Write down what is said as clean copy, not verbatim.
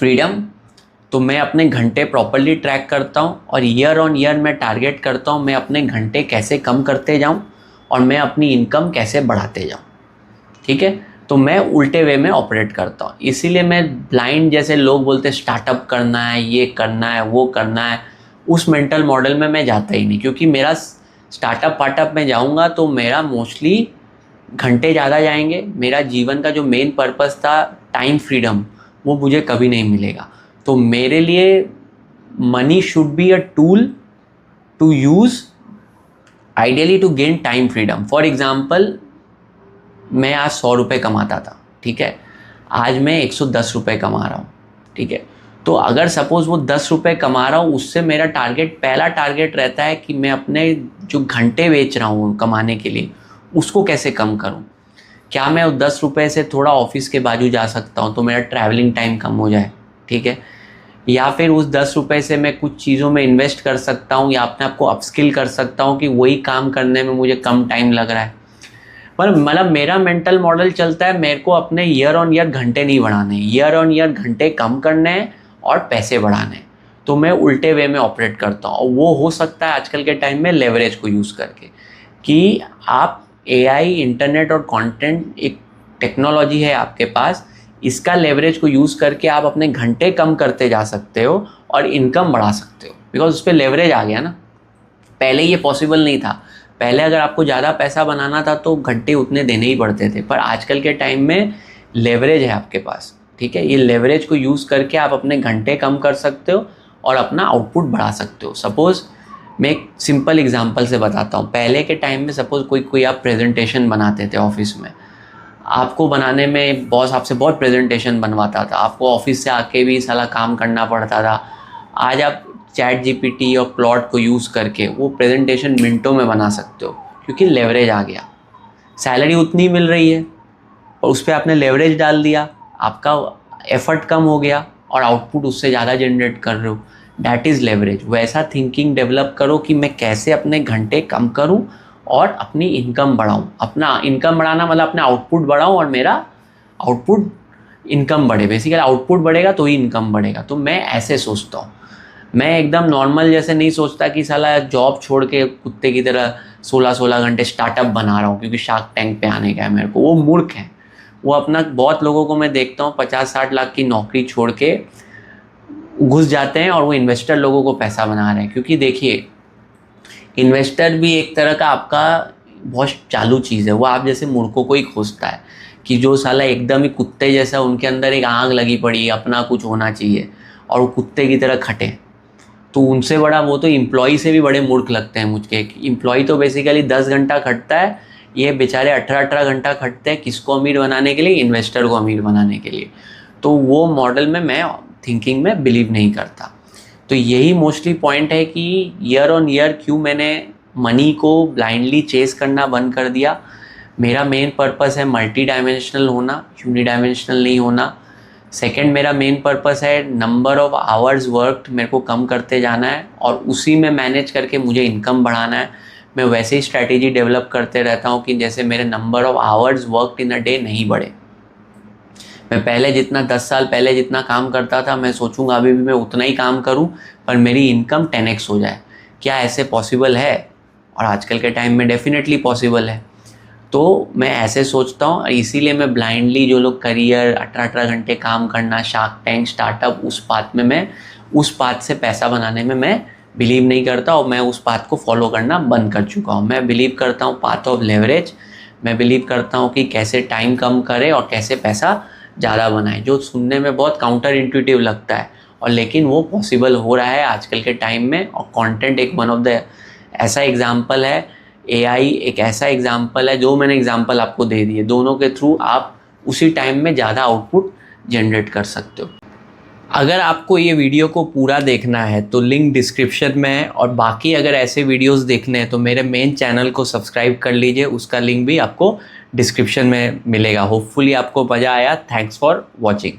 Freedom, तो मैं अपने घंटे प्रॉपरली ट्रैक करता हूँ और ईयर ऑन ईयर मैं टारगेट करता हूँ मैं अपने घंटे कैसे कम करते जाऊँ और मैं अपनी इनकम कैसे बढ़ाते जाऊँ। ठीक है, तो मैं उल्टे वे में ऑपरेट करता हूँ। इसीलिए मैं ब्लाइंड, जैसे लोग बोलते हैं स्टार्टअप करना है, ये करना है, वो करना है, उस मेंटल मॉडल में मैं जाता ही नहीं। क्योंकि मेरा स्टार्टअप वार्टअप में जाऊँगा तो मेरा मोस्टली घंटे ज़्यादा जाएंगे, मेरा जीवन का जो मेन पर्पस था टाइम फ्रीडम, वो मुझे कभी नहीं मिलेगा। तो मेरे लिए money should be a tool to use ideally to gain time freedom. For example, मैं आज 100 रुपये कमाता था, ठीक है, आज मैं 110 रुपये कमा रहा हूँ। ठीक है, तो अगर सपोज़ वो 10 रुपये कमा रहा हूँ, उससे मेरा टारगेट, पहला टारगेट रहता है कि मैं अपने जो घंटे बेच रहा हूँ कमाने के लिए, उसको कैसे कम करूँ। क्या मैं उस 10 रुपये से थोड़ा ऑफिस के बाजू जा सकता हूँ तो मेरा ट्रैवलिंग टाइम कम हो जाए। ठीक है, या फिर उस 10 रुपये से मैं कुछ चीज़ों में इन्वेस्ट कर सकता हूँ या अपने आप को अपस्किल कर सकता हूँ कि वही काम करने में मुझे कम टाइम लग रहा है। पर मतलब मेरा मेंटल मॉडल चलता है, मेरे को अपने ईयर ऑन ईयर घंटे नहीं बढ़ाने, ईयर ऑन ईयर घंटे कम करने हैं और पैसे बढ़ाने हैं। तो मैं उल्टे वे में ऑपरेट करता हूँ, और वो हो सकता है आजकल के टाइम में लेवरेज को यूज़ करके, कि आप एआई, इंटरनेट और कंटेंट, एक टेक्नोलॉजी है आपके पास, इसका लेवरेज को यूज़ करके आप अपने घंटे कम करते जा सकते हो और इनकम बढ़ा सकते हो। बिकॉज उस पर लेवरेज आ गया ना, पहले ये पॉसिबल नहीं था। पहले अगर आपको ज़्यादा पैसा बनाना था तो घंटे उतने देने ही पड़ते थे, पर आजकल के टाइम में लेवरेज है आपके पास। ठीक है, ये लेवरेज को यूज़ करके आप अपने घंटे कम कर सकते हो और अपना आउटपुट बढ़ा सकते हो। सपोज़ मैं एक सिंपल एग्जांपल से बताता हूँ। पहले के टाइम में सपोज़ कोई आप प्रेजेंटेशन बनाते थे ऑफिस में, आपको बनाने में बॉस आपसे बहुत प्रेजेंटेशन बनवाता था, आपको ऑफिस से आके भी सारा काम करना पड़ता था। आज आप चैट जीपीटी और प्लॉट को यूज़ करके वो प्रेजेंटेशन मिनटों में बना सकते हो, क्योंकि लेवरेज आ गया। सैलरी उतनी मिल रही है और उस पर आपने लेवरेज डाल दिया, आपका एफर्ट कम हो गया और आउटपुट उससे ज़्यादा जनरेट कर रहे हो। That is leverage. वैसा थिंकिंग डेवलप करो कि मैं कैसे अपने घंटे कम करूं और अपनी इनकम बढ़ाऊं। अपना इनकम बढ़ाना मतलब अपना आउटपुट बढ़ाऊं और मेरा आउटपुट इनकम बढ़े। बेसिकली आउटपुट बढ़ेगा तो ही इनकम बढ़ेगा। तो मैं ऐसे सोचता हूँ। मैं एकदम नॉर्मल जैसे नहीं सोचता कि साला जॉब छोड़ के कुत्ते की तरह 16-16 घंटे स्टार्टअप बना रहा हूँ क्योंकि शार्क टैंक पे आने का है मेरे को। वो मूर्ख है। वो अपना, बहुत लोगों को मैं देखता हूँ 50-60 लाख की नौकरी छोड़ के घुस जाते हैं और वो इन्वेस्टर लोगों को पैसा बना रहे हैं। क्योंकि देखिए, इन्वेस्टर भी एक तरह का आपका बहुत चालू चीज़ है। वो आप जैसे मूर्खों को ही खोजता है कि जो साला एकदम ही कुत्ते जैसा, उनके अंदर एक आग लगी पड़ी, अपना कुछ होना चाहिए और वो कुत्ते की तरह खटे। तो उनसे बड़ा वो तो एम्प्लॉय से भी बड़े मूर्ख लगते हैं मुझे। एम्प्लॉय तो बेसिकली 10 घंटा खटता है, ये बेचारे 18-18 घंटा खटते हैं। किसको अमीर बनाने के लिए? इन्वेस्टर को अमीर बनाने के लिए। तो वो मॉडल में मैं थिंकिंग में बिलीव नहीं करता। तो यही मोस्टली पॉइंट है कि ईयर ऑन ईयर क्यों मैंने मनी को ब्लाइंडली चेस करना बंद कर दिया। मेरा मेन पर्पस है मल्टी डायमेंशनल होना, यूनिडायमेंशनल नहीं होना। सेकंड, मेरा मेन पर्पस है नंबर ऑफ आवर्स वर्कड मेरे को कम करते जाना है और उसी में मैनेज करके मुझे इनकम बढ़ाना है। मैं वैसे ही स्ट्रैटेजी डेवलप करते रहता हूँ कि जैसे मेरे number of hours worked in a day नहीं बढ़े। मैं पहले जितना 10 साल पहले जितना काम करता था, मैं सोचूंगा अभी भी मैं उतना ही काम करूं पर मेरी इनकम 10x हो जाए। क्या ऐसे पॉसिबल है? और आजकल के टाइम में डेफिनेटली पॉसिबल है। तो मैं ऐसे सोचता हूँ, इसीलिए मैं ब्लाइंडली जो लोग करियर 18-18 घंटे काम करना, शार्क टैंक, स्टार्टअप, उस पाथ में मैं उस पाथ से पैसा बनाने में मैं बिलीव नहीं करता और मैं उस पाथ को फॉलो करना बंद कर चुका हूँ। मैं बिलीव करता हूँ पाथ ऑफ लेवरेज। मैं बिलीव करता हूँ कि कैसे टाइम कम करे और कैसे पैसा ज़्यादा बनाए, जो सुनने में बहुत काउंटर इंट्यूटिव लगता है और लेकिन वो पॉसिबल हो रहा है आजकल के टाइम में। और कंटेंट एक वन ऑफ द ऐसा एग्जांपल है, एआई एक ऐसा एग्जांपल है, जो मैंने एग्जांपल आपको दे दिए, दोनों के थ्रू आप उसी टाइम में ज़्यादा आउटपुट जनरेट कर सकते हो। अगर आपको ये वीडियो को पूरा देखना है तो लिंक डिस्क्रिप्शन में है, और बाकी अगर ऐसे वीडियोस देखने हैं तो मेरे मेन चैनल को सब्सक्राइब कर लीजिए, उसका लिंक भी आपको डिस्क्रिप्शन में मिलेगा। होपफुली आपको मज़ा आया। Thanks for watching.